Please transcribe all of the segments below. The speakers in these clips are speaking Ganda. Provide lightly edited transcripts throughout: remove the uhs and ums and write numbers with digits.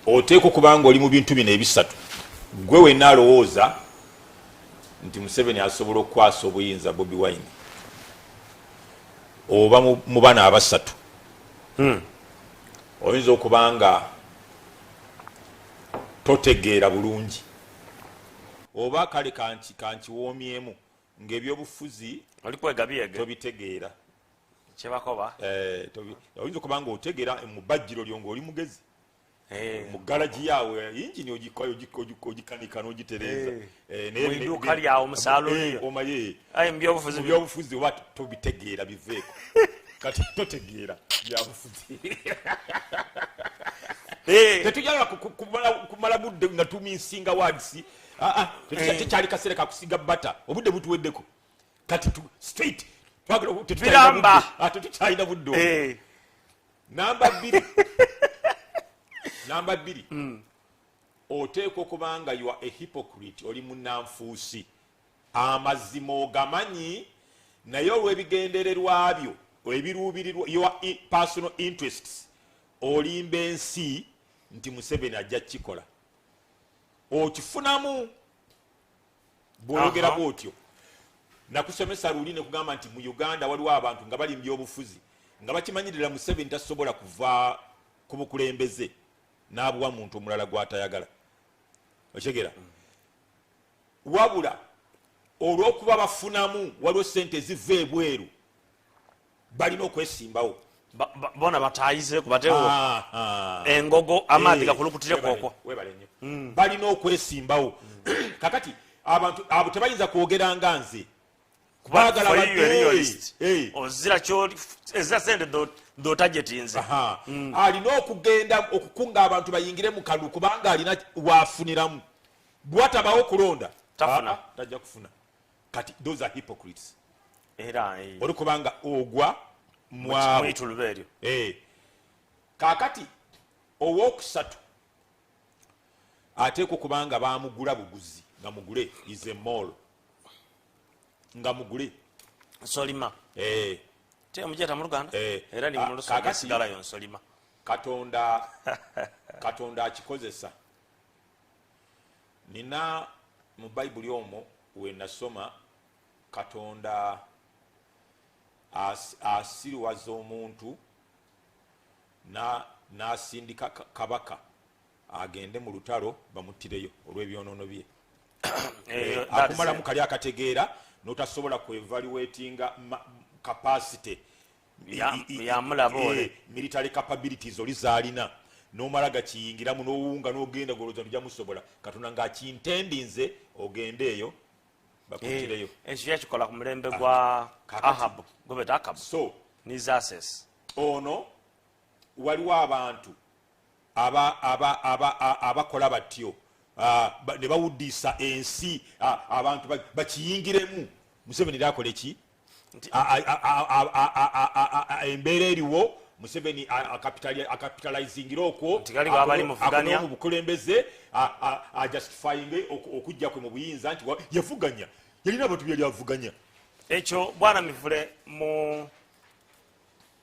oteeko kubanga oli mu bintu bino ebisatu gwe wenna alowooza nti Museveni asobola okukwasa obuyinza Bobi Wine oba mu bana abasatu oyinza okubanga totegeera bulungi oba kale kankiwoomyemu ng'ebyobufuzi tobitegeera kyebakoba oyinza okubanga otegeera mu bajjiro lyo ng'oli mugezi mu galagi yaawe yingini ogikanika n'ogitereeza mu iduuka lyawe omusaalulio mubyobufuzi oba tobitegeera biveeko kati totegeera byabufuzi tetujala kumala budde nga tuminsinga wadisi tekyali kaseera kakusiga bata obudde butuweddeko kati straight tetukyalina budde namba 2 oteekwa okubanga you are a hypocrite oli munnanfuusi amazima ogamanyi naye olw'ebigendererwa byo ebiruubirirwa your personal interests olimba ensi nti Museveni ajja kukikola okifunamu bw'oyogera bw'otyo nakusomesa luli ne kugamba nti mu Uganda waliwo abantu nga bali mu byobufuzi nga bakimanyirira Museveni tasobola kuva ku bukulembeze n'abuwa muntu omulala gw'atayagala okitegeera wabula olw'okuba bafunamu waliwo sente ziva ebweru balina okwesimbawo bona batayize kubatewo engogo amaadhi gakulukutire kwokwo balina okwesimbawo kakati abantu abo tebayinza kwogera nga nze kubagala ozira sente dotajetinze alina okugenda okukunga abantu bayingire mu kalulu kubanga alina wafuniramu bwatabawo kulonda tajja kufuna kati those are hypocrites era oli kubanga ogwa mwituluba eryo kakati owookusatu ateekwa okubanga bamugula buguzi nga mugule is a mall nga mugule nsolima temujeta mu Luganda era ni muluso sigalayo nsolima katonda akikozesa nina mu bayibuli omwo wenasoma katonda asiriwaza omuntu n'asindika kabaka agende mu lutalo bamuttireyo olw'ebyonoono bye akumalamu kali akategeera notasobola kuevaluatinga capacity military capabilities oli zaalina n'omala gakiyingiramu n'owunga n'ogenda golooza tujja musobola katonda ng'akintendinze ogende eyo bakutireyo ekyo yakikola ku mulembe gwa Ahab gobeta Akab so nizases ono waliwo abantu abakola batyo ne bawuddisa ensi abantu bakiyingiremu Museveni lyakola eki embeera eriwo Museveni akapitalizingira okwo mu bukulembeze ajustifying okujja kwe mu buyinza nti yavuganya yalina abantu byali avuganya ekyo bwana Mivule mu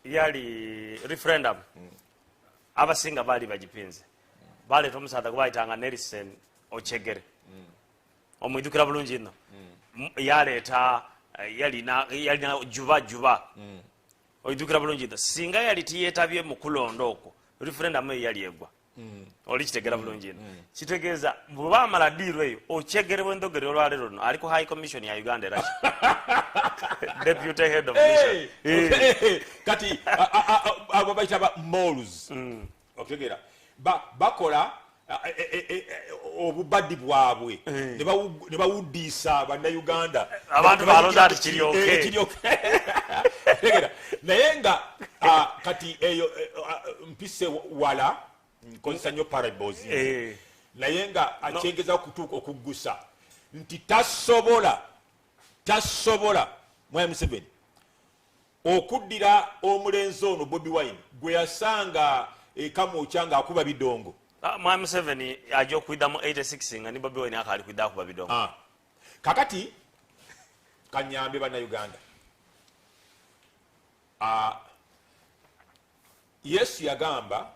yali referendum abasinga baali bagipinze baleeta omusaadha gwe bayitanga Nelson Ochegere omwidukira bulungi ino yaleeta yalina juba oidukira bulungi ino singa yali tiyeetabye mu kulonda okwo referendum eyo yali egwa oli kitegera bulungi ino kitegeeza bw'oba amala ddiiro eyo Ochegere bw'endogere olwaleero luno ali ku high commission ya Uganda era deputy head of mission kati abo bayita ba malls okutegeera bakola obubaddi bwabwe ne bawuddiisa bannayuganda abantu balonda ati kiryoke naye nga kati eyo mpise wala nkozesa nnyo parables naye nga akyengeza okuggusa nti tasobola Mwami Museveni okuddira omulenzi ono Bobi Wine gwe yasanga Kamwokya nga akuba bidongo Mwami Museveni ajja okwidda mu 86 nga ni Bobi Wine akaali kwidda akuba bidongo kakati kanyambe bannayuganda Yesu yagamba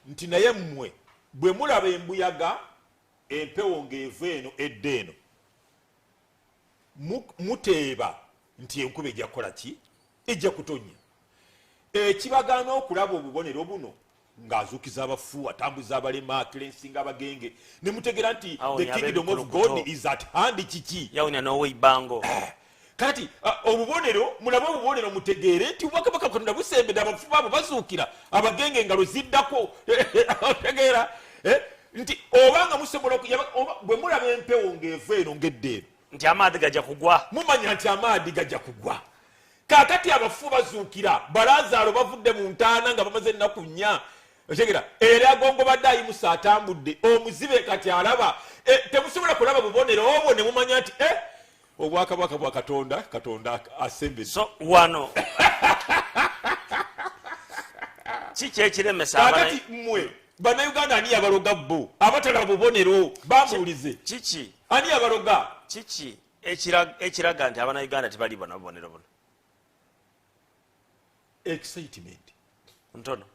nti naye mmwe bwe mulaba embuyaga empewo ng'eva eno edda eno muteeba nti enkuba ejja kukola ki ejja kutonya ekibagaana okulaba obubonero buno ng'azuukiza abafu atambuza abalema akirensinga abagenge ne mutegera nti the kingdom of God is at hand kiki yawunya n'oweibango kati obubonero mulabe obubonero mutegeere nti obwakabaka Katonda busembedde abafu baabo bazuukira abagenge engalo ziddako otegeera nti obanga musobola bwe mulaba empewo ng'eva eno ng'edda eno nti amaadhi gajja kugwa mumanya nti amaadhi gajja kugwa kakati abafu bazuukira Balazaalo bavudde mu ntaana nga bamaze ennaku 4 otegeera era agongobadde ayimusa atambudde omuzibe kati alaba temusobola kulaba bubonero obwo ne mumanya nti obwakabaka bwa Katonda asembedde so wano kiki ekiremesa kakati mmwe bannayuganda ani abaloga bo abatala bubonero bamuwulize kiki ani abaloga kiki ekiraga nti abannayuganda tebali bona bubonero buno excitement ntono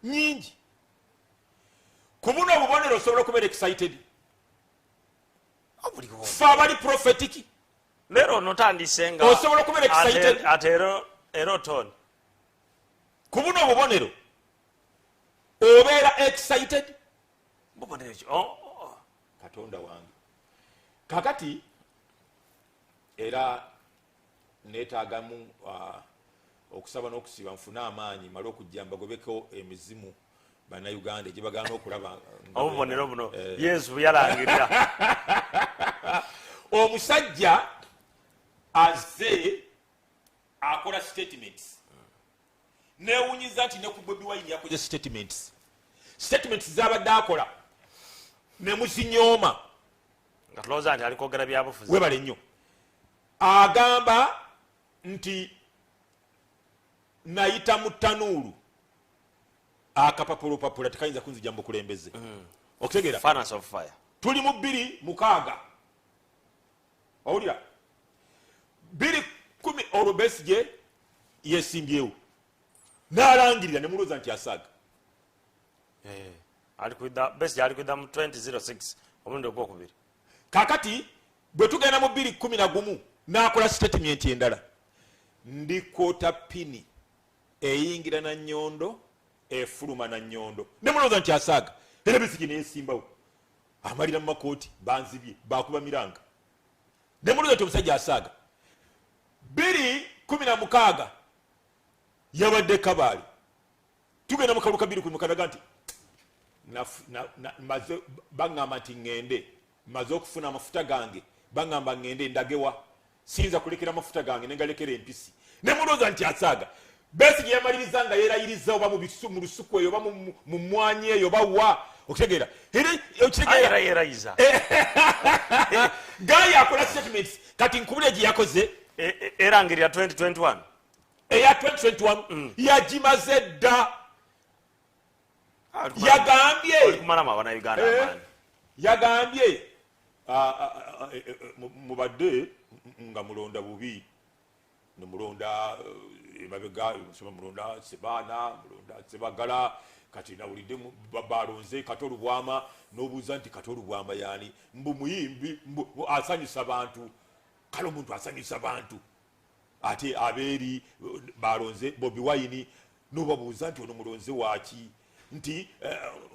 nyingi ku buno obubonero osobola okubeera excited fe abali prophetic leero notandise nga osobola okubeera excited ate era otoni ku buno obubonero obeera excited bubonero Katonda wange kakati era neetaagamu okusaba n'okusiba nfune amaanyi male okujja mbagobeko emizimu bannayuganda gye bagaana okulaba obubonero buno Yesu yalangirira omusajja azze akola statements newunyiza nti ne ku Bobi Wine yakoze statements zabadde akola ne muzinyooma nga tulowooza nti ali kwogera byabufuzi webale nnyo agamba nti nayita mu ttanuulu akapapulopapula tekayinza kunzija mu bukulembeze okutegeera furnace of fire tuli mu 2:6 wawulira 2:10 olwo Besigye yesimbyewo n'alangirira ne mulowooza nti asaaga Besigye ali kwidda mu 2006 omulundi ogwokubiri kakati bwe tugenda mu 2:11 n'akola statement endala ndikota pini eyingira na nnyondo efuluma na nnyondo ne mulowooza nti asaaga era Besigye neyesimbawo amalira mu makooti banzibye bakuba miranga ne mulowooza nti omusajja asaaga 2:16 yabadde Kabaale tugenda mu kaluka 2:16 nti maze baŋŋamba nti ŋŋende maze okufuna amafuta gange baŋŋamba ŋŋende ndagewa siyinza kulekera amafuta gange nengalekera empisi ne mulowooza nti asaaga Besigye yamaliriza nga yeerayiriza oba mu lusuku eyo oba mu mmwanyi eyo oba wa okutegeera era yeerayiza gayi akola statements kati nkubula gye yakoze erangirira 2021 eya 2021 yagimaze dda yagambye mubadde nga mulonda bubi nemulonda emabega mulonda Sebaana mulonda Sebagala kati nawulidde balonze Katolu Bwama n'obuuza nti Katolu Bwama yani mbu muyimbi asanyusa bantu kale omuntu asanyusa bantu ate abeeri balonze Bobi Wine n'obabuuza nti ono mulonze waaki nti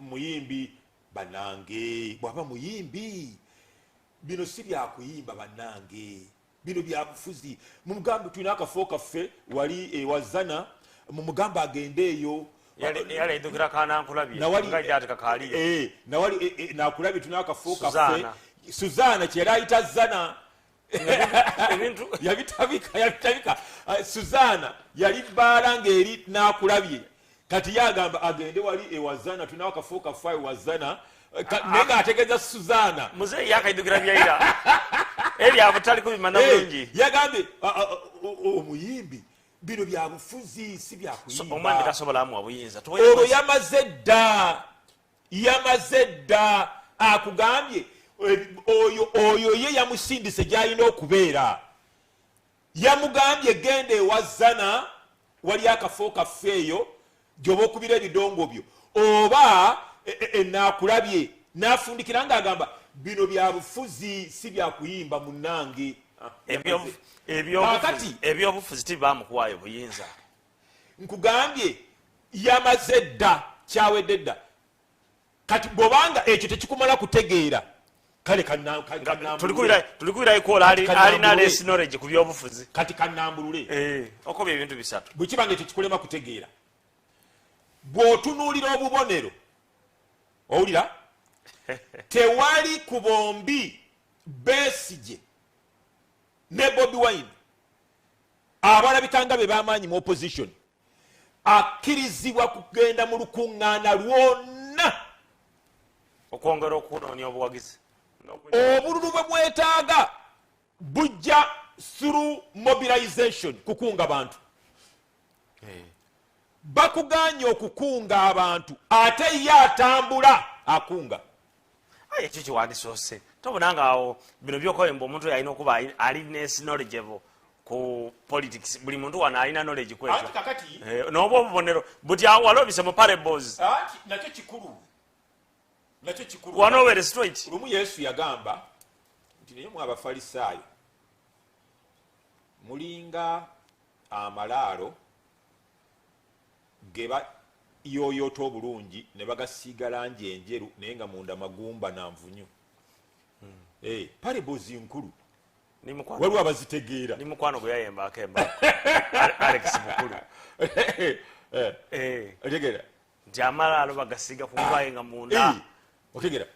muyimbi banange bwaba muyimbi bino si byakuyimba banange bino byabufuzi mumugambe tulina akafo kaffe wali ewazana mumugambe agende eyo yalaidukira kanankulabye nawali nakulabye tulina akafo kaffe Suzana kyera ayita zana yabitabika Suzana yali bbaala ng'eri nakulabye kati yagamba agende wali ewazana tulina akafo kaffe ewazana naye ng'ategeeza Suzana muzeeyi yakaidukira byaira ebyabutali kubimana bulungi yagambye omuyimbi bino byabufuzi si byakuyimba omwami tasobola amuwa buyinza olwo yamaze dda akugambye oyo ye yamusindise gy'alina okubeera yamugambye genda ewazana wali akafo kaffe eyo gy'oba okubira ebidongo byo oba nakulabye nafundikira ng'agamba bino bya bufuzi si bya kuyimba munnange. ebyobufuzi tibamukuwaayo buyinza. Nkugambye yamaze dda kyawedde dda. Kati bw'obanga ekyo tekikumala kutegeera kale tulikubira ikola alina less knowledge ku byobufuzi kati kannambulule okobya ebintu bisatu bwe kibange tekikulema kutegeera. Bw'otunuulira obubonero owulira tewali ku bombi Besigye ne Bobi Wine abalabikanga be b'amaanyi mu opposition akkirizibwa kugenda mu lukuŋŋaana lwonna okwongera okunoonya obuwagizi. Obululu bwe bwetaaga bujja through mobilization kukunga bantu. Bakuganye okukunga abantu ate ye atambula akunga. Ekyo kiwandisoose tobonanga awo bino byokoyemba omuntu yalina okuba alina knowledgeable ku politics. Buli muntu wano alina knowledge kwekyo n'oba obubonero buti walobise mu parables nakyo kikulu. Wano were straight. Lumu Yesu yagamba nti naye mwe Abafalisaayo mulinga amalaalo ge bayoyoota obulungi ne bagasiiga langi enjeru naye nga munda magumba na nvunyu. Parables nkulu waliwo abazitegeera. Ni mukwano gwe yayembaako embaako Alex mukulu otegeera nti amalaalo bagasiiga ku ngwaye nga munda otegeera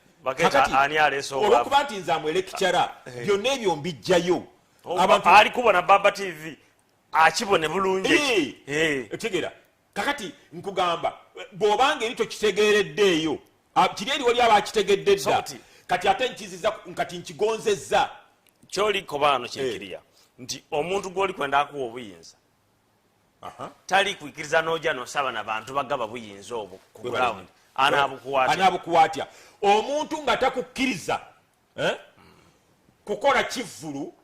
ani aleesa olwokuba nti nze amwelekicara byonna ebyo mbijjayo ali kubona Baba TV akibone bulungi otegeera. Kakati nkugamba bw'obanga eri tokitegeereddeeyo kiri eri wali abakitegedde dda kati ate nkiziza kati nkigonzezza kyolikobaano kyenkiriya nti omuntu gw'oli kwenda akuwa obuyinza tali kwikiriza n'ojja n'osaba n'abantu bagaba buyinza obwo ku ground anaabukuwaatya. Omuntu nga takukkiriza kukola kivvulu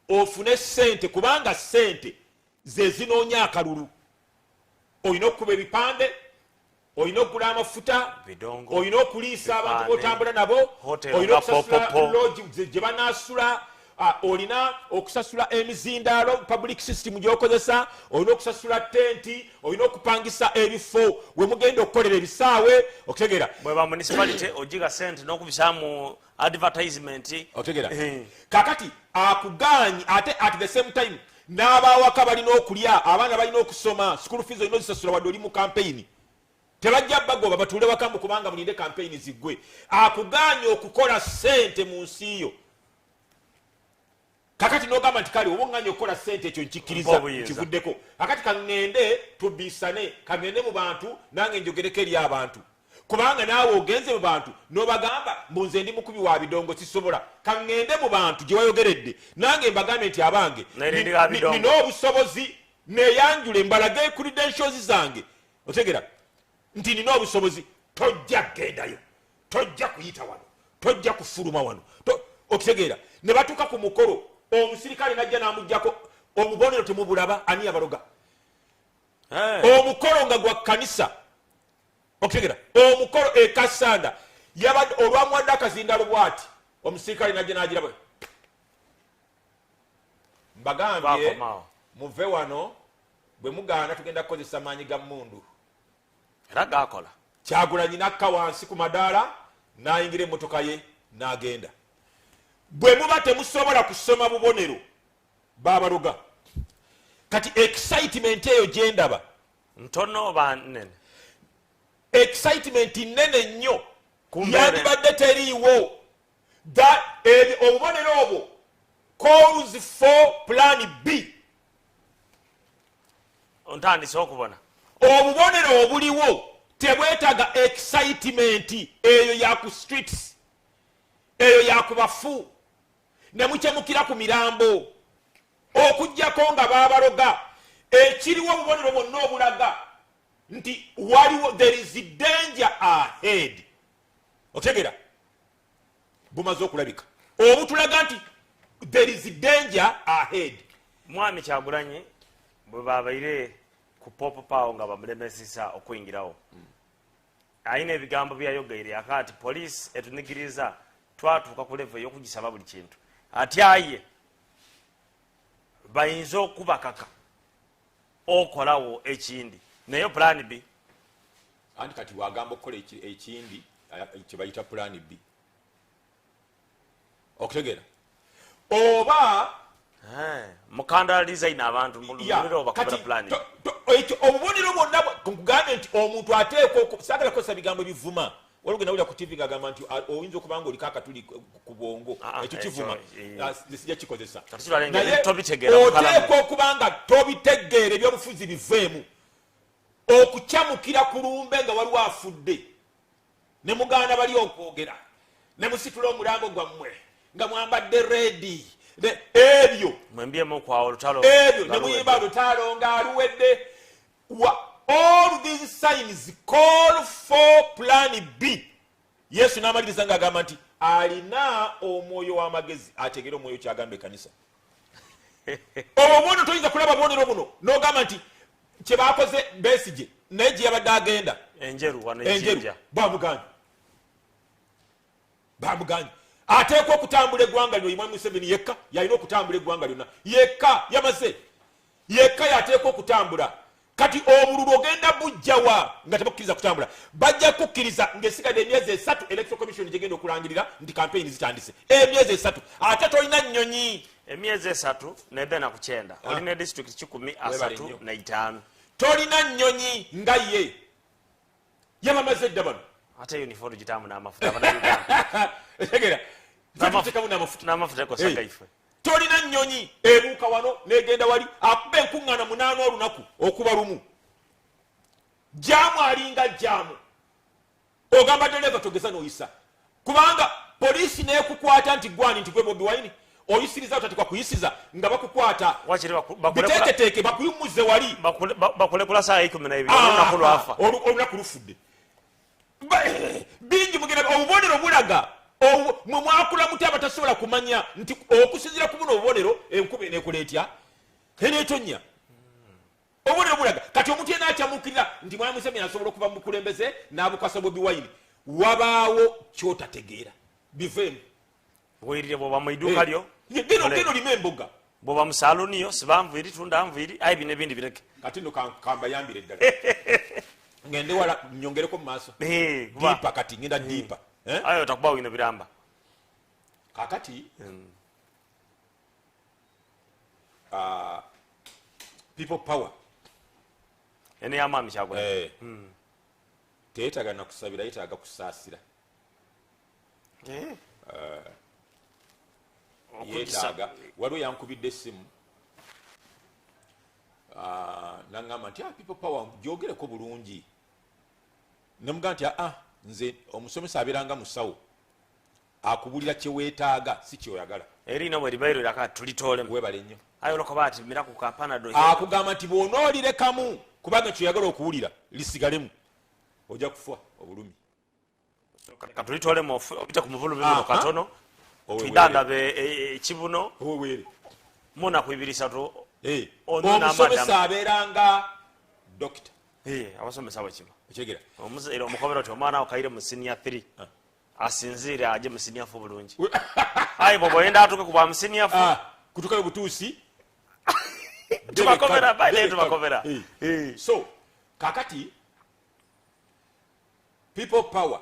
ofune ssente kubanga ssente ze zinoonya akalulu. Olina okukuba ebipande, olina okugula amafuta, olina okuliisa abantu b'otambula nabo, olina okusasula lodge gye banaasula, olina okusasula emizindaalo public system gy'okozesa, olina okusasula tenti, olina okupangisa ebifo we mugenda okukolera ebisaawe. Okutegeera bwe ba municipality ogiga sente n'okubisaamu advertisement. Okutegeera kakati akugaanyi ate at the same time n'abawaka balina okulya, abaana balina okusoma, school fees olina ozisasula wadde oli mu campaign. Tebajja bagoba batuule wakambu kubanga mulinde campaign ziggwe. Akugaanye okukola ssente mu nsi yo. Kakati n'ogamba nti kale oba oŋŋanye okukola ssente ekyo nkikkiriza kivuddeko. Kakati kaŋŋende tubbisane, kaŋŋende mu bantu nange njogereko eri abantu. Kubanga naawe ogenze mu bantu n'obagamba mbu nze ndi mukubi wa bidongo sisobola. Kaŋŋende mu bantu gye wayogeredde nange mbagambe nti abange nina obusobozi neeyanjule mbalage credentials zange. Otegeera nti nina obusobozi. Tojja gendayo, tojja kuyita wano, tojja kufuluma wano. Okitegeera ne batuuka ku mukolo omusirikale najja n'amuggyako obubonero temubulaba ani abaloga. Omukolo nga gwa kkanisa. Okutegeera omukolo ekasanda yabadde olwamuwadde akazindalo bw'ati omusirikale najja n'agiraba. Mbagambye muve wano bwe mugaana tugenda kukozesa maanyi ga mmundu. Era gaakola Kyagulanyi n'akka wansi ku madaala n'ayingira emmotoka ye n'agenda. Bwe muba temusobola kusoma bubonero baabaloga. Kati excitement eyo gye ndaba ntono oba nnene. Excitement nnene nnyo yandibadde teriiwo. Obubonero obwo calls for plan B. Ontandise okubona obubonero obuliwo tebwetaaga excitement eyo ya ku streets, eyo ya ku bafu ne mukyemukira ku mirambo okuggyako nga baabaloga. Ekiriwo obubonero bwonna obulaga nti waliwo there is danger ahead. Otegeera bumaze okulabika obutulaga nti there is danger ahead. Mwami Kyagulanyi bwe babaire ku popo pawo nga bamulemesisa okuyingirawo ayina ebigambo byayogeire akati poliisi etunikiriza twatuuka ku level y'okugisaba buli kintu atyaye bayinza okubakaka okolawo ekindi naye plan B anti kati wagamba okukola ekindi kyebayita plan B okutegeera oba mukandala design abantu mulumuliro bakubira plan B ekyo obubonero bwonna nkugambye nti omuntu ateekwa saagala kukozesa bigambo ebivuma walugenda wulira ku tv gagamba nti oyinza okuba nga oliko akatuli ku bwongo ekyo kivuma sijja kikozesa naye oteekwa okuba nga tobitegeera ebyobufuzi biveemu okukyamukira ku lumbe nga waliwo afudde ne muganda bali okwogera ne musitula omulambo gwammwe nga mwambadde reedi ebyo ebyo ne muyimba lutalo nga aluwedde all these signs call for plan B. Yesu n'amaliriza ng'agamba nti alina omwoyo w'amagezi ategere omwoyo kyagamba ekkanisa obwo toyinza kulaba bwonero buno n'ogamba nti kye baakoze Besigye naye gye yabadde agenda enjeru bamuganye ateekwa okutambula eggwanga lino Imam Museveni yekka yalina okutambula eggwanga lyonna yekka yamaze yekka yateekwa okutambula kati obululu ogenda bujjawa nga tebakukkiriza kutambula bajja kukkiriza ng'esigadde emyezi 3 electoral commission gyegenda okulangirira nti campaign zitandise emyezi 3 ate tolina nnyonyi emyezi 3 nebe na kukyenda olina district 135 tolina nnyonyi nga ye yabamaze edda bano ate uniform gitamu n'amafuta abana tegera n'amafuta ekosaka ife tolina nnyonyi ebuuka wano negenda wali akuba enkuŋŋaana 8 olunaku okuba lumu jaamu alinga jaamu ogamba dereva togeza n'oyisa kubanga poliisi neekukwata nti gwani nti gwe Bobi Wine oyisiriza otatikwa kuyisiza nga bakukwata biteeketeeke bakuyumuze wali bakulekula saa 12 olunaku lufudde bingi mugenda obubonero bulaga mwe mwakula muti abatasobola kumanya nti okusinzira ku buno obubonero enkuba eneekuleetya eneetonya obubonero bulaga kati omuntu yena akyamukirira nti Mwami Museveni asobola okuva mu bukulembeze n'abukwasa Bobi Wine wabaawo kyotategeera biveemu wirire bwoba mu iduuka lyo geno lima emboga bwoba mu saluni yo siba nviiri tunda nviiri ayi bino ebindi bireke kati nno kambayambire eddala ngende wala nyongereko mu maaso diipa kati ngenda diipa ayo takuba wino biramba kakati people power ene y'amaanyi Kyagulanyi teyeetaaga nakusabira yeetaaga kusaasira yeetaaga waliwo yankubidde essimu naŋŋamba nti people power gyogereko bulungi nemugaa nti nze omusomesa abeeranga musawo akubulira kyeweetaaga si kyoyagala erina bwe libairo lyakati tulitoolemu webale nnyo ayo lokoba ati mira ku kapanado akugamba nti bw'onoolirekamu kubanga kyoyagala okuwulira lisigalemu ojja kufa obulumi katulitoolemu obite ku muvulubibuno katono twidandabe ekibuno owewere munaku 2-3 omusomesa abeeranga dokita abasomesa bwekiba okyegera era omukobera oti omwana awo kayire mu senior 3 asinziire aje mu senior 4 bulungi ayi bwoba oyenda atuuke ku bwa mu senior 4 kutukayo butuusi tubakobera baile tubakobera so kakati people power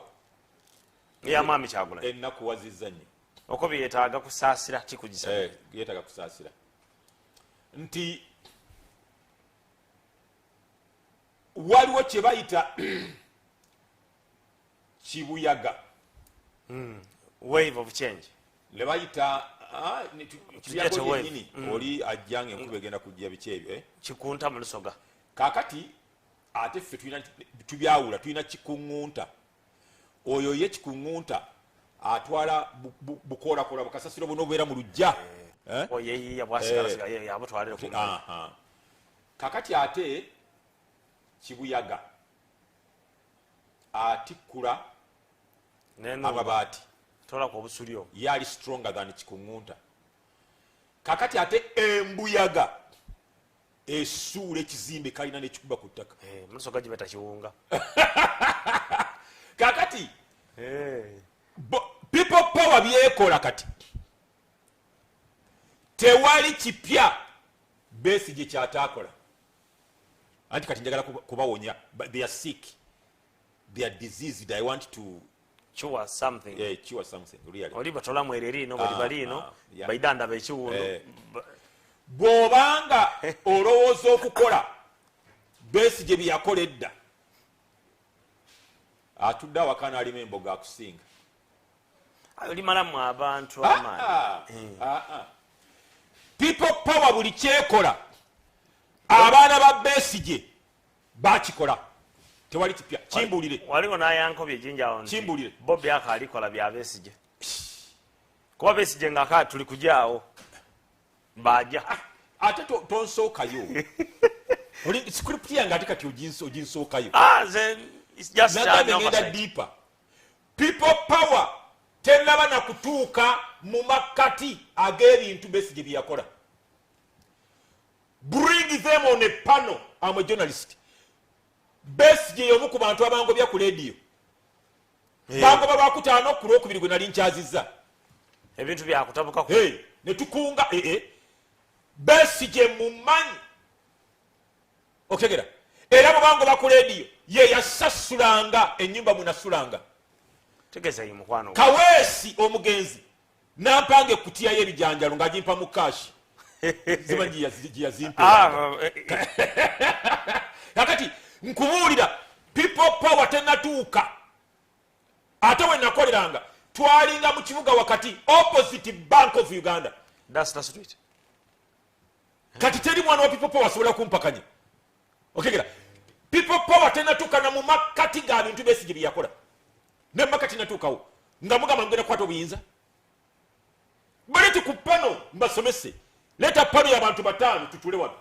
y'amaanyi Kyagulanyi ennaku wazizza nnyo okobi yeetaaga kusaasira kikugisa yeetaaga kusaasira nti waliwo kye bayita kibuyaga wave of change le bayita kibuyaga yennyini oli ajjanga enkuba egenda kujja biki ebyo kikunta mu lusoga kaakati ate ffe tubyawula tulina kikuŋŋunta oyo ye kikuŋŋunta atwala bukoolakola bukasasiro buno obubeera mu lujja oyeyiya bwasigala yabutwalire ku kakati ate kibuyaga atikkula amabaati tolako obusulyo yali stronger than kikuŋŋunta kakati ate embuyaga esuula ekizimbe kalina nekikuba ku ttaka musoga gibeta kiwunga kakati people power byekola kati tewali kipya Besigye kyatakola anti kati njagala kubawonya they are sick, they are diseased. I want to cure something. Cure something really. Oli batola mwereri no bali balino baidanda bechiwundo bwobanga olowooza okukola Besigye byakoledda atudde awakana alima emboga akusinga oli malamu abantu amaanyi. People power buli kyekola abaana ba Besigye bakikola tewali kipya. Kimbulire waliwo nayanko byejinjawo kimbulire Bobi akalikola bya Besigye kuba Besigye nga tuli kujaawo baja ate tonsookayo oli script yange ate kati oginsookayo it's just ngenda deeper. People power tenaba na kutuuka mu makati ag'ebintu Besigye byakola. Bring them on a panel. I'm a journalist. Besigye y'omu ku bantu abangobya ku radio. Bangoba bakutaano ku Lwokubiri gwe nali nkyazizza ebintu byakutabuka ku ne tukunga Besigye mumanyi oktegera era mu bangoba ku radio ye yasasulanga ennyumba munasulanga tegeza yi mukwano Kaweesi omugenzi nampanga ekutiya y'ebijanjalo ng'agimpa mu kashi zimanyi yazimpa kakati nkubuulira people power tenatuuka ate we nakoleranga twalinga mu kibuga wakati opposite Bank of Uganda. That's the street. Kati teri mwana wa people power asobola kumpakanya oktegera people power tenatuuka na mu makati ga bintu Besigye byakola ne makati natuukawo nga mugamba ngenda kukwata obuyinza baleti ku pano mbasomese leta pano y'abantu bataano tutule wano.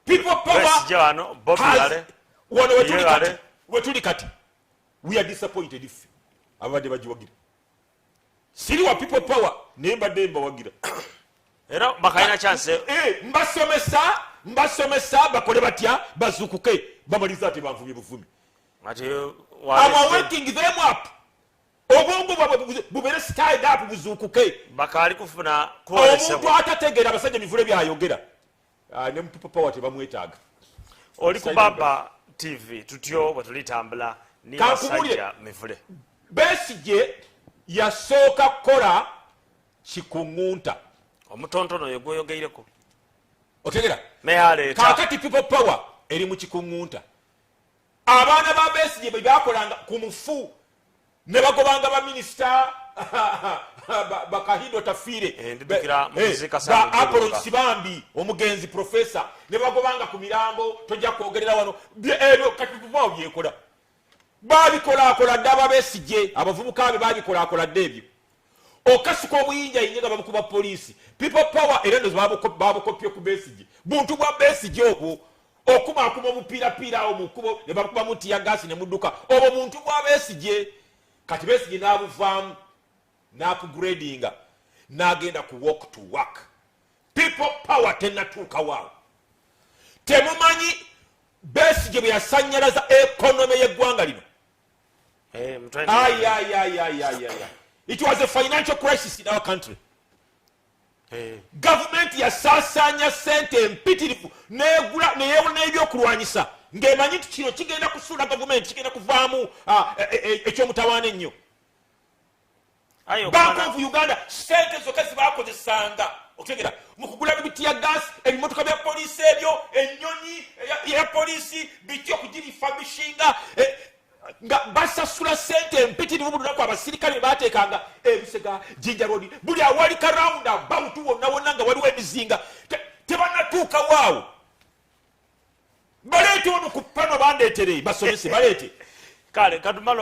People power wano Bobi yale wano wetuli kati we are disappointed if abadde bagiwagira siri wa people power naye mbadde mbawagira era bakayina chance mbasomesa bakole batya bazuukuke bamaliza ate banvumye buvumi I'm waking them up obwongo bwabwe bubere styled up buzuukuke bakali kufuna kuolesebwa omuntu atategeera abasajja mivule byayogera ne mu people power tebamwetaaga. Oli ku Baba TV tutyo bwetulitambula ni basajja mivule. Besigye yasooka kukola kikuŋŋunta omutontono yegwoyogeireko otegera meyaleeta kakati people power eri mu kikuŋŋunta abaana ba Besigye bwe bakolanga ku mufu ne bagobanga baminisita bakahindo tafiire Apollo Sibambi omugenzi professor ne bagobanga ku mirambo tojja kwogerera wano ebyo kati people byekola babikola ddaba Besigye abavubuka be babikola dde ebyo okasuka obuyinja yinga babukuba poliisi people power era ndozo babukopye ku Besigye buntu bwa Besigye obwo okumakuma obupiirapiira awo mukubo ne bakuba muti ya gasi ne mudduka obwo muntu bwa Besigye kati Besigye n'abuvaamu n'upgradinga n'agenda ku walk to work. People power tenatuuka waawo temumanyi Besigye bwe yasannyalaza economy y'eggwanga lino. It was a financial crisis in our country. Government yasaasanya sente empitirivu neyewola n'ebyokulwanyisa ng'emanyi nti kino kigenda kusuula government kigenda kuvaamu ekyomutawaana ennyo. Bank of Uganda sente zokka zibakozesanga okutegera mu kugula ebiti ya gas ebimotoka bya poliisi ebyo ennyonyi ya poliisi bityo okugirifurbishinga nga basasula sente empitirivu buli lunaku abasirikale bateekanga ebisega Jinja Road buli awali karound about wonna nga waliwo emizinga tebanatuuka waawo baleete ono ku pano bandeetere basomese baleete kale katumala